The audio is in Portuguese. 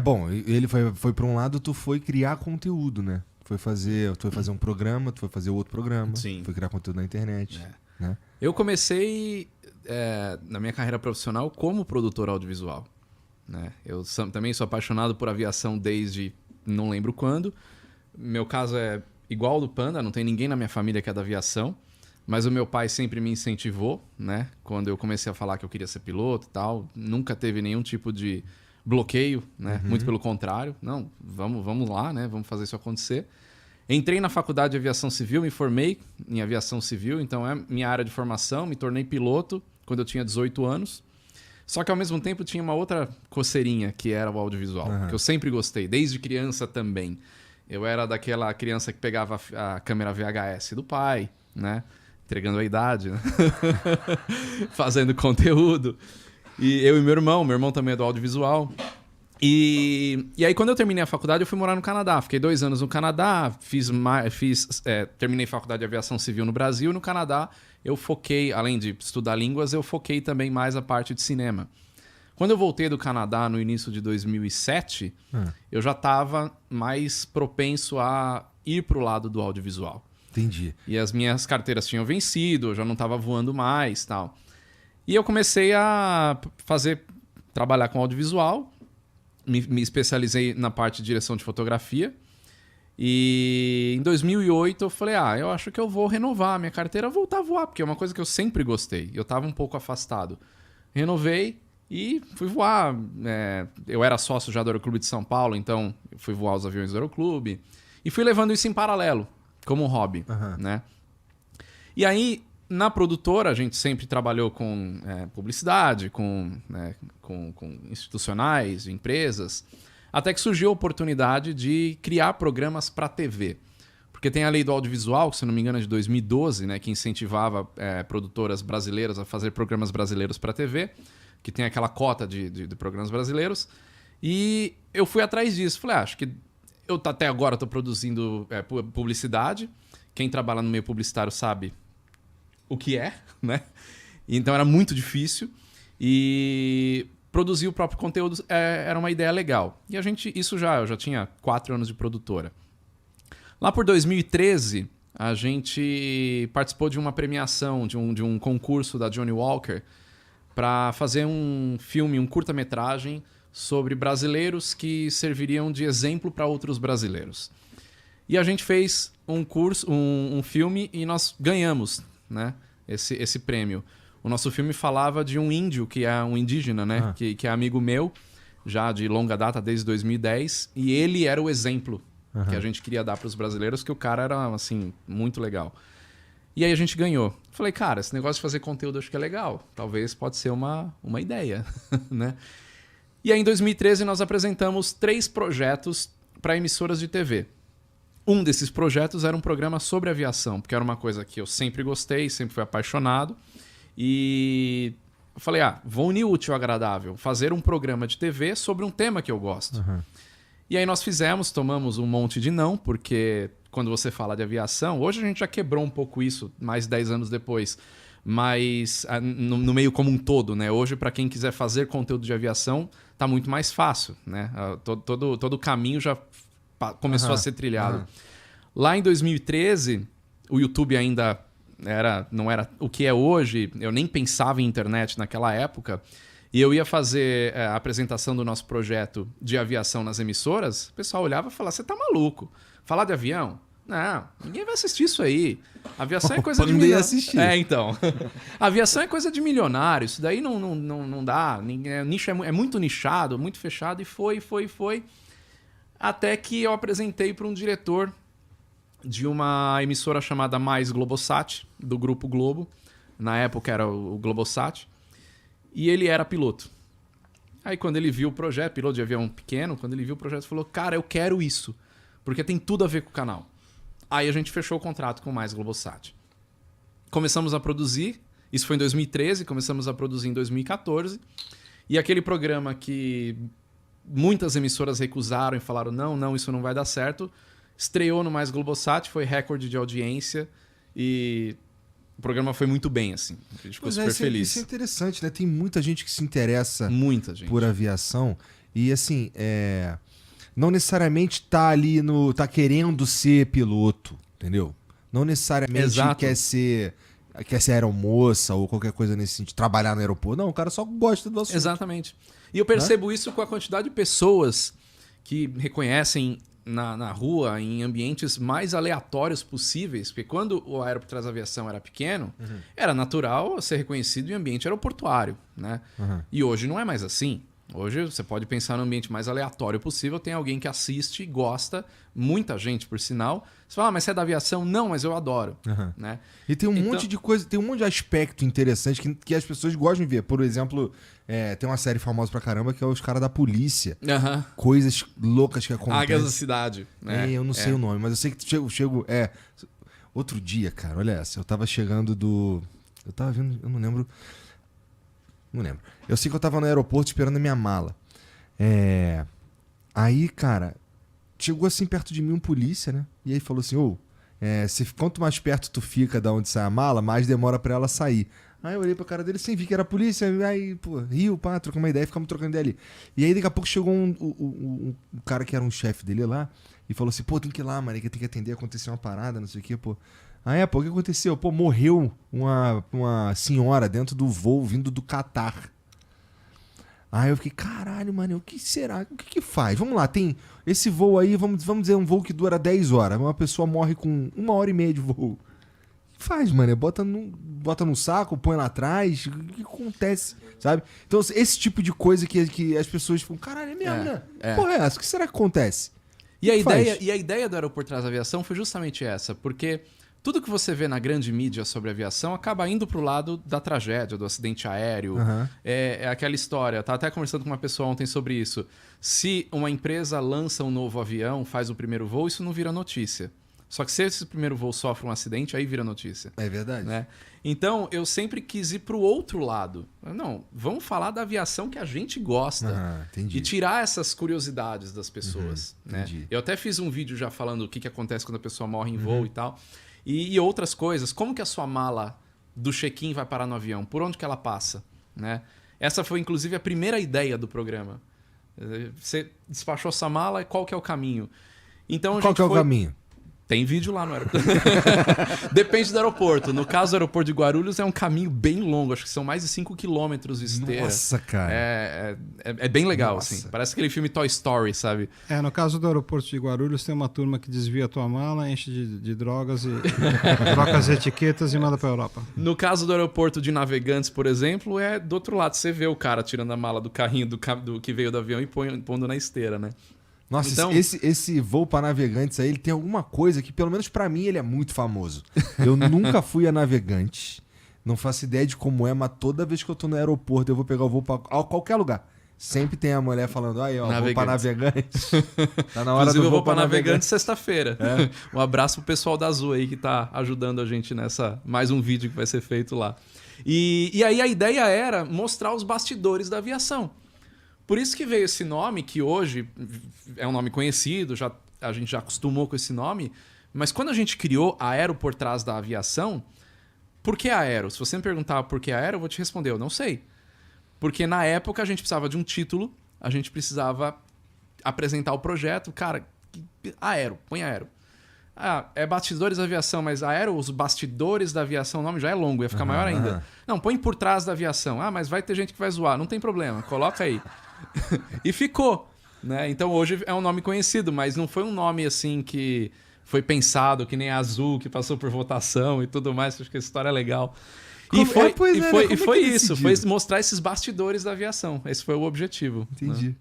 Bom, ele foi para um lado, tu foi criar conteúdo, né? Tu foi fazer um programa, tu foi fazer outro programa, Sim. foi criar conteúdo na internet, né? Eu comecei na minha carreira profissional como produtor audiovisual, né? Eu também sou apaixonado por aviação desde não lembro quando. Meu caso é igual ao do Panda, não tem ninguém na minha família que é da aviação, mas o meu pai sempre me incentivou, né? Quando eu comecei a falar que eu queria ser piloto e tal, nunca teve nenhum tipo de bloqueio, né? Muito pelo contrário. Não, vamos lá, né? Vamos fazer isso acontecer. Entrei na faculdade de aviação civil, me formei em aviação civil, então é minha área de formação, me tornei piloto quando eu tinha 18 anos. Só que ao mesmo tempo tinha uma outra coceirinha, que era o audiovisual, que eu sempre gostei, desde criança também. Eu era daquela criança que pegava a câmera VHS do pai, né? Entregando a idade, né? Fazendo conteúdo. E eu e meu irmão também é do audiovisual. E aí, quando eu terminei a faculdade, eu fui morar no Canadá. Fiquei 2 anos no Canadá, terminei faculdade de aviação civil no Brasil. No Canadá, eu foquei, além de estudar línguas, eu foquei também mais a parte de cinema. Quando eu voltei do Canadá no início de 2007, eu já estava mais propenso a ir para o lado do audiovisual. Entendi. E as minhas carteiras tinham vencido, eu já não estava voando mais, tal. E eu comecei a trabalhar com audiovisual. Me especializei na parte de direção de fotografia. E em 2008 eu falei, eu acho que eu vou renovar a minha carteira, voltar a voar, porque é uma coisa que eu sempre gostei. Eu estava um pouco afastado. Renovei e fui voar. Eu era sócio já do Aeroclube de São Paulo, então eu fui voar os aviões do Aeroclube. E fui levando isso em paralelo, como um hobby, né? E aí, na produtora, a gente sempre trabalhou com publicidade, com institucionais, empresas, até que surgiu a oportunidade de criar programas para TV. Porque tem a lei do audiovisual, que se não me engano é de 2012, né, que incentivava produtoras brasileiras a fazer programas brasileiros para TV, que tem aquela cota de programas brasileiros. E eu fui atrás disso. Falei, acho que eu até agora estou produzindo publicidade. Quem trabalha no meio publicitário sabe o que é, né? Então era muito difícil e produzir o próprio conteúdo era uma ideia legal. E eu já tinha 4 anos de produtora. Lá por 2013, a gente participou de uma premiação, de um concurso da Johnny Walker para fazer um filme, um curta-metragem sobre brasileiros que serviriam de exemplo para outros brasileiros. E a gente fez um filme e nós ganhamos, né, esse prêmio. O nosso filme falava de um índio, que é um indígena, né, que é amigo meu, já de longa data, desde 2010, e ele era o exemplo que a gente queria dar para os brasileiros, que o cara era, assim, muito legal. E aí a gente ganhou. Falei, cara, esse negócio de fazer conteúdo acho que é legal. Talvez pode ser uma ideia, né? E aí em 2013 nós apresentamos 3 projetos para emissoras de TV. Um desses projetos era um programa sobre aviação, porque era uma coisa que eu sempre gostei, sempre fui apaixonado. E eu falei, vou unir o útil ao agradável, fazer um programa de TV sobre um tema que eu gosto. E aí nós tomamos um monte de não, porque quando você fala de aviação, hoje a gente já quebrou um pouco isso, mais 10 anos depois, mas no meio como um todo, né? Hoje, para quem quiser fazer conteúdo de aviação, tá muito mais fácil, né? Todo o caminho já começou a ser trilhado. Lá em 2013, o YouTube ainda não era o que é hoje, eu nem pensava em internet naquela época, e eu ia fazer a apresentação do nosso projeto de aviação nas emissoras, o pessoal olhava e falava, você tá maluco? Falar de avião? Não, ninguém vai assistir isso aí. Aviação é coisa de milionário. Então. Aviação é coisa de milionário, isso daí não dá. Nicho é muito nichado, muito fechado, e foi. Até que eu apresentei para um diretor de uma emissora chamada Mais Globosat, do Grupo Globo. Na época era o Globosat. E ele era piloto. Aí quando ele viu o projeto, piloto de avião pequeno, quando ele viu o projeto, falou, cara, eu quero isso, porque tem tudo a ver com o canal. Aí a gente fechou o contrato com o Mais Globosat. Começamos a produzir, isso foi em 2013, começamos a produzir em 2014, e aquele programa que muitas emissoras recusaram e falaram, não, isso não vai dar certo, estreou no Mais Globosat, foi recorde de audiência, e o programa foi muito bem, assim. A gente ficou super feliz. Isso é interessante, né? Tem muita gente que se interessa muita gente por aviação E assim, não necessariamente tá ali tá querendo ser piloto, entendeu? Não necessariamente Exato. quer ser aeromoça ou qualquer coisa nesse sentido, trabalhar no aeroporto. Não, o cara só gosta do assunto. Exatamente. E eu percebo isso com a quantidade de pessoas que reconhecem na rua, em ambientes mais aleatórios possíveis, porque quando o Aero por Trás da Aviação era pequeno, era natural ser reconhecido em ambiente aeroportuário, né? E hoje não é mais assim. Hoje você pode pensar no ambiente mais aleatório possível, tem alguém que assiste, gosta, muita gente, por sinal. Você fala, mas você é da aviação? Não, mas eu adoro. Né? E tem um monte de coisa, tem um monte de aspecto interessante que as pessoas gostam de ver. Por exemplo, tem uma série famosa pra caramba que é Os Caras da Polícia. Coisas loucas que acontecem. Águias da Cidade. Eu não sei o nome, mas eu sei que chego. Outro dia, cara, olha essa. Eu tava chegando do. Eu tava vendo, eu não lembro. Não lembro. Eu sei que eu tava no aeroporto esperando a minha mala. Aí, cara, chegou assim perto de mim um polícia, né? E aí falou assim, quanto mais perto tu fica da onde sai a mala, mais demora pra ela sair. Aí eu olhei pra cara dele sem vi que era a polícia. Aí, pô, riu, pá, trocou uma ideia, ficamos trocando ideia ali. E aí daqui a pouco chegou um cara que era um chefe dele lá e falou assim, pô, tem que ir lá, mano, que tem que atender, aconteceu uma parada, não sei o quê, pô. Pô, o que aconteceu? Pô, morreu uma senhora dentro do voo vindo do Catar. Aí eu fiquei, caralho, mano, o que será? O que faz? Vamos lá, tem esse voo aí, vamos dizer um voo que dura 10 horas. Uma pessoa morre com 1h30 de voo. O que faz, mano? Bota num saco, põe lá atrás. O que acontece, sabe? Então, esse tipo de coisa que as pessoas ficam, caralho, é mesmo, né? Porra, é essa? O que será que acontece? E a ideia do Aero por Trás da Aviação foi justamente essa, porque tudo que você vê na grande mídia sobre aviação acaba indo pro lado da tragédia, do acidente aéreo. É aquela história, tava até conversando com uma pessoa ontem sobre isso. Se uma empresa lança um novo avião, faz o primeiro voo, isso não vira notícia. Só que se esse primeiro voo sofre um acidente, aí vira notícia. É verdade. Né? Então, eu sempre quis ir pro outro lado. Não, vamos falar da aviação que a gente gosta. Entendi. E tirar essas curiosidades das pessoas. Né? Entendi. Eu até fiz um vídeo já falando o que acontece quando a pessoa morre em voo e tal. E outras coisas. Como que a sua mala do check-in vai parar no avião? Por onde que ela passa? Né? Essa foi, inclusive, a primeira ideia do programa. Você despachou essa mala, qual que é o caminho? Então, qual que é o caminho? Tem vídeo lá no aeroporto. Depende do aeroporto. No caso do aeroporto de Guarulhos é um caminho bem longo. Acho que são mais de 5 quilômetros de esteira. Nossa, cara. É bem legal, assim. Parece aquele filme Toy Story, sabe? No caso do aeroporto de Guarulhos, tem uma turma que desvia a tua mala, enche de drogas e troca as etiquetas e manda pra Europa. No caso do aeroporto de Navegantes, por exemplo, é do outro lado. Você vê o cara tirando a mala do carrinho do que veio do avião e pondo na esteira, né? Nossa, então, esse voo para Navegantes aí, ele tem alguma coisa que, pelo menos pra mim, ele é muito famoso. Eu nunca fui a Navegantes, não faço ideia de como é, mas toda vez que eu tô no aeroporto, eu vou pegar o voo pra qualquer lugar. Sempre tem a mulher falando, aí, ó, vou pra Navegantes. Tá na hora inclusive, do eu vou pra Navegantes sexta-feira. É. Um abraço pro pessoal da Azul aí que tá ajudando a gente nessa mais um vídeo que vai ser feito lá. E aí a ideia era mostrar os bastidores da aviação. Por isso que veio esse nome, que hoje é um nome conhecido, a gente já acostumou com esse nome, mas quando a gente criou a Aero por Trás da Aviação, por que Aero? Se você me perguntar por que Aero, eu vou te responder, eu não sei. Porque na época a gente precisava de um título, a gente precisava apresentar o projeto, cara, Aero, põe Aero. É bastidores da aviação, mas Aero, os bastidores da aviação, o nome já é longo, ia ficar maior ainda. Não, põe por trás da aviação. Mas vai ter gente que vai zoar, não tem problema, coloca aí. E ficou, né? Então hoje é um nome conhecido, mas não foi um nome assim que foi pensado, que nem a Azul, que passou por votação e tudo mais. Acho que a história é legal. E foi isso, foi mostrar esses bastidores da aviação. Esse foi o objetivo. Entendi. Né?